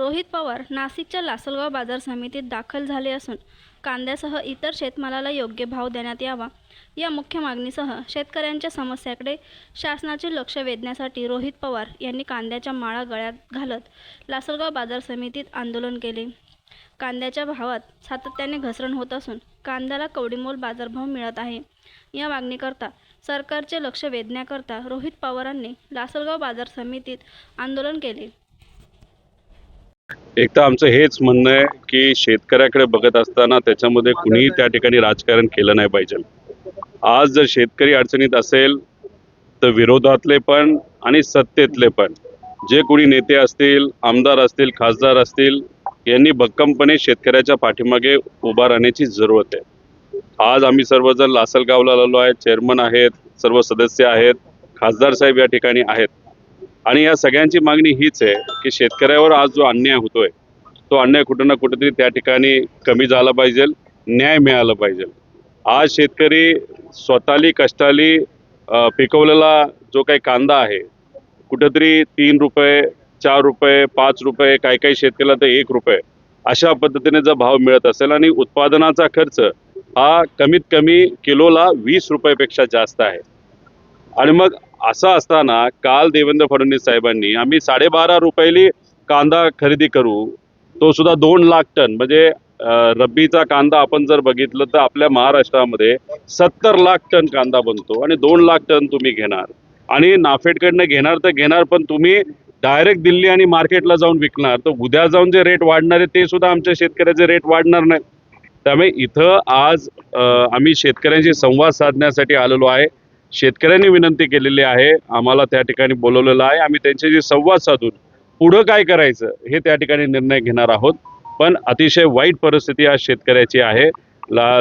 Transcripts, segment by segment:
रोहित पवार नाशिकच्या लासलगाव बाजार समितीत दाखल झाले असून कांद्यासह इतर शेतमालाला योग्य भाव देण्यात यावा या मुख्य मागणीसह शेतकऱ्यांच्या समस्याकडे शासनाचे लक्ष वेधण्यासाठी रोहित पवार यांनी कांद्याच्या माळा गळ्यात घालत लासलगाव बाजार समितीत आंदोलन केले। कांद्याच्या भावात सातत्याने घसरण होत असून कांद्याला कवडीमोल बाजारभाव मिळत आहे। या मागणीकरता सरकारचे लक्ष वेधण्याकरता रोहित पवारांनी लासलगाव बाजार समितीत आंदोलन केले। एक तर आमचं हेच म्हणणं आहे की शेतकऱ्याकडे बघत असताना त्याच्यामध्ये कुणीही त्या ठिकाणी राजकारण केलं नाही पाहिजे। आज जर शेतकरी अडचणीत असेल तर विरोधातले पण आणि सत्तेतले पण जे कोणी नेते असतील, आमदार असतील, खासदार असतील, यांनी भक्कमपणे शेतकऱ्याच्या पाठीमागे उभा राहण्याची जरूरत आहे। आज आम्ही सर्वजण लासलगावला आलो आहे, चेअरमन आहेत, सर्व सदस्य आहेत, खासदार साहेब या ठिकाणी आहेत आणि या सगळ्यांची मागणी हीच आहे की शेतकऱ्यावर आज जो अन्याय होतोय तो अन्याय कुठं ना कुठेतरी त्या ठिकाणी कमी झाला पाहिजे, न्याय मिळाला पाहिजे। आज शेतकरी स्वतःली कष्टाली पिकवलेला जो काही कांदा आहे कुठेतरी 3 रुपये, 4 रुपये, 5 रुपये, काही शेतकऱ्याला तर 1 रुपये अशा पद्धतीने जर भाव मिळत असेल आणि उत्पादनाचा खर्च हा कमीत कमी किलोला 20 रुपयापेक्षा जास्त आहे आणि मग असं असताना काल देवेंद्र फडणवीस साहेबांनी आम्ही 12.5 रुपयाली कांदा खरेदी करू, तो सुद्धा 2 लाख टन, म्हणजे रब्बीचा कांदा आपण जर बघितलं तर आपल्या महाराष्ट्रामध्ये 70 लाख टन कांदा बनतो आणि 2 लाख टन तुम्ही घेणार आणि नाफेडकडनं घेणार तर घेणार, पण तुम्ही डायरेक्ट दिल्ली आणि मार्केटला जाऊन विकणार तर उद्या जाऊन जे रेट वाढणार आहे ते सुद्धा आमच्या शेतकऱ्याचे रेट वाढणार नाही। त्यामुळे इथं आज आम्ही शेतकऱ्यांशी संवाद साधण्यासाठी आलेलो आहे। शेतकऱ्यांनी विनंती केलेली आहे, आम्हाला त्या ठिकाणी बोलवलेलं आहे, आम्ही त्यांच्याशी संवाद साधून पुढं काय करायचं हे त्या ठिकाणी निर्णय घेणार आहोत। पण अतिशय वाईट परिस्थिती आज शेतकऱ्याची आहे।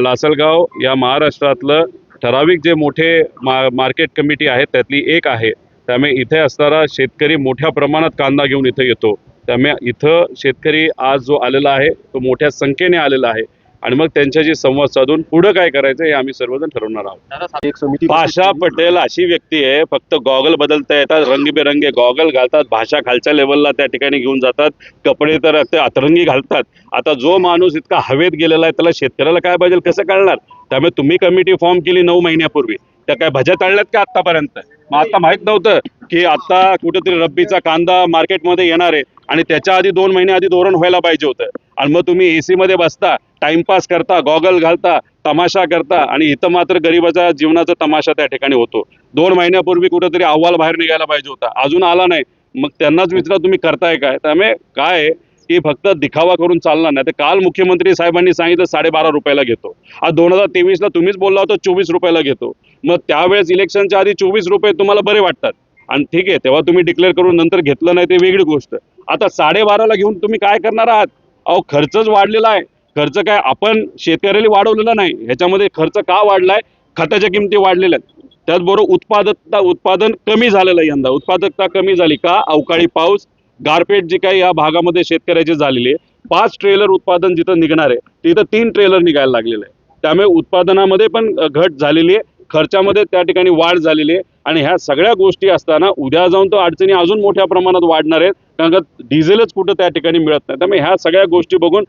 लासलगाव या महाराष्ट्रातलं ठराविक जे मोठे मार्केट कमिटी आहे त्यातली एक आहे। त्यामुळे इथे असणारा शेतकरी मोठ्या प्रमाणात कांदा घेऊन इथे येतो। त्यामुळे इथं शेतकरी आज जो आलेला आहे तो मोठ्या संख्येने आलेला आहे आणि मग त्यांच्याशी संवाद साधून पुढे काय करायचं हे आम्ही सर्वजण ठरवणार आहोत। भाषा पटेल अशी व्यक्ती आहे, फक्त गॉगल बदलता येतात, रंगीबेरंगी गॉगल घालतात, भाषा खालच्या लेवलला त्या ठिकाणी घेऊन जातात, कपडे तर ते अतरंगी घालतात। आता जो माणूस इतका हवेत गेलेला आहे त्याला शेतकऱ्याला काय पाहिजे कसं कळणार? त्यामुळे तुम्ही कमिटी फॉर्म केली 9 महिन्यापूर्वी, त्या काय भज्या तळल्यात का आतापर्यंत? मग आता माहित नव्हतं की आता कुठेतरी रब्बीचा कांदा मार्केटमध्ये येणार आहे आणि त्याच्या आधी 2 महिने आधी धोरण व्हायला पाहिजे होतं आणि मग तुम्ही एसी मध्ये बसता, टाइमपास करता, गॉगल घालता, तमाशा करता आणि इथं मात्र गरीबाच्या जीवनाचा तमाशा त्या ठिकाणी होतो। 2 महिन्यापूर्वी कुठेतरी अहवाल बाहेर निघायला पाहिजे होता, अजून आला नाही, मग त्यांनाच विचारा तुम्ही करताय काय? त्यामुळे काय की फक्त दिखावा करून चालणार नाही। तर काल मुख्यमंत्री साहेबांनी सांगितलं 12.5 रुपयाला घेतो, आज 2023ला तुम्हीच बोलला होता 24 रुपयाला घेतो। मग त्यावेळेस इलेक्शनच्या आधी 24 रुपये तुम्हाला बरे वाटतात आणि ठीक आहे तेव्हा तुम्ही डिक्लेअर करून नंतर घेतलं नाही ते वेगळी गोष्ट। आता 12.5ला घेऊन तुम्ही काय करणार आहात? अहो खर्चच वाढलेला आहे। खर्च काय आपण शेतकऱ्याला वाढवलेला नाही, ह्याच्यामध्ये खर्च का वाढलाय? खताच्या किमती वाढलेल्या आहेत, त्याचबरोबर उत्पादन कमी झालेलं आहे। यंदा उत्पादकता कमी झाली का? अवकाळी पाऊस, गारपीट जी काही या भागामध्ये शेतकऱ्याची झालेली आहे। 5 ट्रेलर उत्पादन जिथं निघणार आहे तिथं 3 ट्रेलर निघायला लागलेलं आहे। त्यामुळे उत्पादनामध्ये पण घट झालेली आहे, खर्चामध्ये त्या ठिकाणी वाढ झालेली आहे आणि ह्या सगळ्या गोष्टी असताना उद्या जाऊन तो अडचणी अजून मोठ्या प्रमाणात वाढणार आहेत, कारण का डिझेलच कुठं त्या ठिकाणी मिळत नाही। त्यामुळे ह्या सगळ्या गोष्टी बघून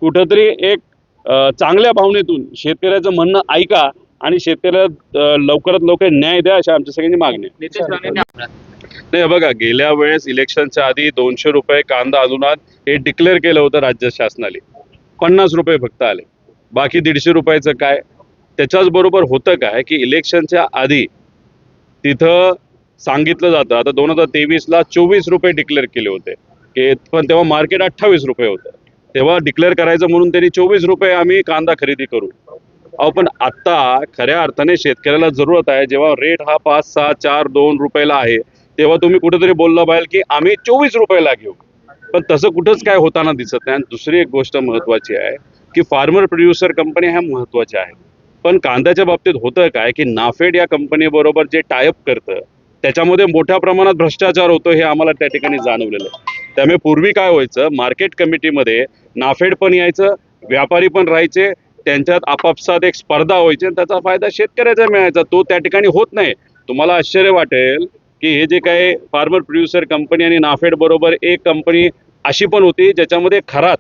कुठंतरी एक चांगल्या भावनेतून शेतकऱ्याचं म्हणणं ऐका आणि शेतकऱ्याला लवकरात लवकर न्याय द्या अशा आमच्या सगळ्यांची मागणी आहे। नाही बघा, गेल्या वेळेस इलेक्शनच्या आधी 200 रुपये कांदा अनुदान हे डिक्लेअर केलं होतं राज्य शासनाने, 50 रुपये फक्त आले, बाकी 150 रुपयाचं काय? त्याच्याच बरोबर होतं काय की इलेक्शनच्या आधी तिथं सांगितलं जातं, आता 2023ला 24 रुपये डिक्लेअर केले होते की, पण तेव्हा मार्केट 28 रुपये होतं, तेव्हा डिक्लेअर करायचं म्हणून त्यांनी 24 रुपये आम्ही कांदा खरेदी करू। अहो पण आत्ता खऱ्या अर्थाने शेतकऱ्याला जरूरत आहे, जेव्हा रेट हा 5, 6, 4, 2 रुपयाला आहे तेव्हा तुम्ही कुठेतरी बोलला पाहिजे की आम्ही 24 रुपयाला घेऊ, पण तसं कुठंच काय होताना दिसत नाही। आणि दुसरी एक गोष्ट महत्वाची आहे की फार्मर प्रोड्युसर कंपनी ह्या महत्वाच्या आहेत, पण कांद्याच्या बाबतीत होतं काय की नाफेड या कंपनीबरोबर जे टायअप करतं त्याच्यामध्ये मोठ्या प्रमाणात भ्रष्टाचार होतो हे आम्हाला त्या ठिकाणी जाणवलेलं आहे। त्यामुळे पूर्वी काय व्हायचं, मार्केट कमिटीमध्ये नाफेड पण यायचं, व्यापारी पण राहायचे, त्यांच्यात आपापसात एक स्पर्धा व्हायची आणि त्याचा फायदा शेतकऱ्याचा मिळायचा, तो त्या ठिकाणी होत नाही। तुम्हाला आश्चर्य वाटेल की हे जे काही फार्मर प्रोड्युसर कंपनी आणि नाफेड बरोबर एक कंपनी अशी पण होती ज्याच्यामध्ये खरात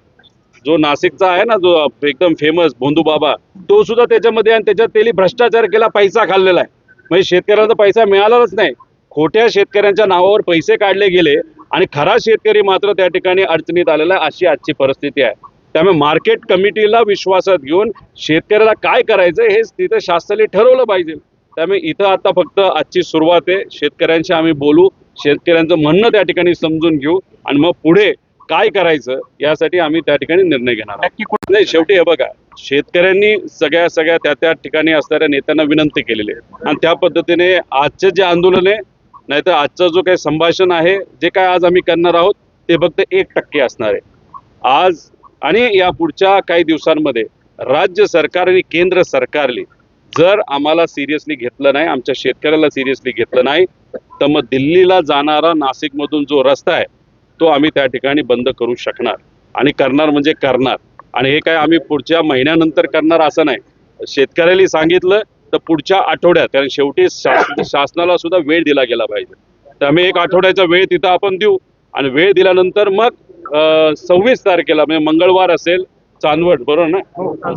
जो नाशिकचा आहे ना, जो एकदम फेमस भोंदू बाबा, तो सुद्धा त्याच्यामध्ये, आणि त्याच्यात त्यांनी भ्रष्टाचार केला, पैसा खाल्लेला आहे. म्हणजे शेतकऱ्यांना पैसा मिळालाच नाही, खोट्या शेतकऱ्यांच्या नावावर पैसे काढले गेले आणि खरा शेतकरी मात्र त्या ठिकाणी अडचणीत आलेला आहे. अशी आजची परिस्थिती आहे. त्यामुळे मार्केट कमिटीला विश्वासात घेऊन शेतकऱ्याला काय करायचं हे तिथं शासनाने ठरवलं पाहिजे. त्यामुळे इथं आता फक्त आजची सुरुवात आहे. शेतकऱ्यांशी आम्ही बोलू, शेतकऱ्यांचं म्हणणं त्या ठिकाणी समजून घेऊ आणि मग पुढे काय करायचं यासाठी आम्ही त्या ठिकाणी निर्णय घेणार आहोत. नाही, शेवटी हे बघा, शेतकऱ्यांनी सगळ्या त्या ठिकाणी असणाऱ्या नेत्यांना विनंती केलेली आहे आणि त्या पद्धतीने आजचे जे आंदोलन आहे, नाहीतर आजचं जो काही संभाषण आहे, जे काय आज आम्ही करणार आहोत ते फक्त 1% असणार आहे. आज आणि या पुढच्या काही दिवसांमध्ये राज्य सरकार आणि केंद्र सरकारने जर आम्हाला सिरियसली घेतलं नाही, आमच्या शेतकऱ्याला सिरियसली घेतलं नाही, तर मग दिल्लीला जाणारा नाशिकमधून जो रस्ता आहे तो आम्ही त्या ठिकाणी बंद करू शकणार आणि करणार म्हणजे करणार. आणि हे काय आम्ही पुढच्या महिन्यानंतर करणार असं नाही. शेतकऱ्याला सांगितलं तर पुढच्या आठवड्यात, कारण शेवटी शासनाला सुद्धा वेळ दिला गेला पाहिजे. त्यामुळे 1 आठवड्याचा वेळ तिथं आपण देऊ आणि वेळ दिल्यानंतर मग 26 तारखेला म्हणजे मंगळवार असेल, चांदवड, बरोबर ना,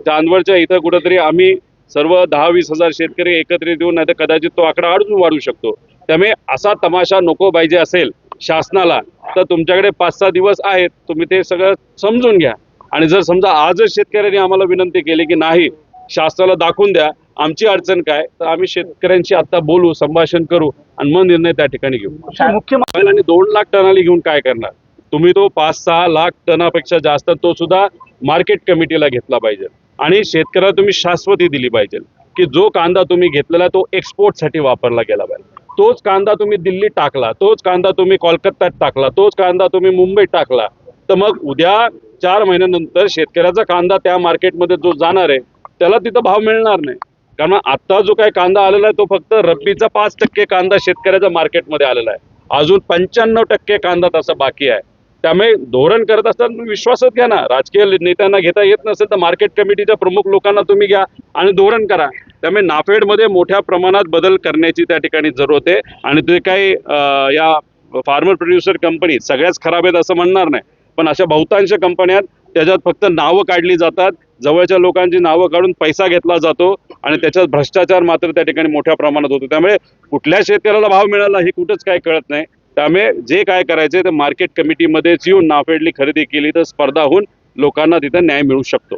चांदवडच्या इथं कुठंतरी आम्ही सर्व 10-20 हजार शेतकरी एकत्रित येऊन, नाही तर कदाचित तो आकडा अजून वाढू शकतो. त्यामुळे असा तमाशा नको पाहिजे असेल शासनाला, तर तुमच्याकडे 5-6 दिवस आहेत, तुम्ही ते सगळं समजून घ्या. आणि जर समजा आजच शेतकऱ्यांनी आम्हाला विनंती केली की नाही, शासनाला दाखवून द्या आमची अडचण काय, तर आम्ही शेतकऱ्यांशी आता बोलू, संभाषण करू आणि मग निर्णय त्या ठिकाणी घेऊ. आणि 2 लाख टनाली घेऊन काय करणार तुम्ही? तो 5-6 लाख टनापेक्षा जास्त तो सुद्धा मार्केट कमिटीला घेतला पाहिजे आणि शेतकऱ्याला तुम्ही शाश्वती दिली पाहिजे की जो कांदा तुम्ही घेतलेला तो एक्सपोर्टसाठी वापरला गेला पाहिजे. तोच कांदा तुम्ही दिल्लीत टाकला, तोच कांदा तुम्ही कोलकात्यात टाकला, तोच कांदा तुम्ही मुंबईत टाकला, तर मग उद्या 4 महिन्यानंतर शेतकऱ्याचा कांदा त्या मार्केटमध्ये जो जाणार आहे त्याला तिथं भाव मिळणार नाही. कारण आता जो काही कांदा आलेला आहे तो फक्त रब्बीचा 5% कांदा शेतकऱ्याच्या मार्केटमध्ये आलेला आहे. अजून 95% कांदा तसा बाकी आहे. त्यामुळे धोरण करत असताना विश्वासात घ्या ना. राजकीय नेत्यांना घेता येत नसेल तर मार्केट कमिटीच्या प्रमुख लोकांना तुम्ही घ्या आणि धोरण करा. त्यामुळे नाफेडमध्ये मोठ्या प्रमाणात बदल करण्याची त्या ठिकाणी जरूरत आहे. आणि ते काही या फार्मर प्रोड्युसर कंपनी सगळ्याच खराब आहेत असं म्हणणार नाही, पण अशा बहुतांश कंपन्या त्याच्यात फक्त नावं काढली जातात, जवळच्या लोकांची नावं काढून पैसा घेतला जातो आणि त्याच्यात भ्रष्टाचार मात्र त्या ठिकाणी मोठ्या प्रमाणात होतो. त्यामुळे कुठल्या शेतकऱ्याला भाव मिळाला हे कुठंच काय कळत नाही. त्यामुळे जे काय करायचे ते मार्केट कमिटीमध्येच येऊन नाफेडली खरेदी केली तर स्पर्धा होऊन लोकांना तिथं न्याय मिळू शकतो.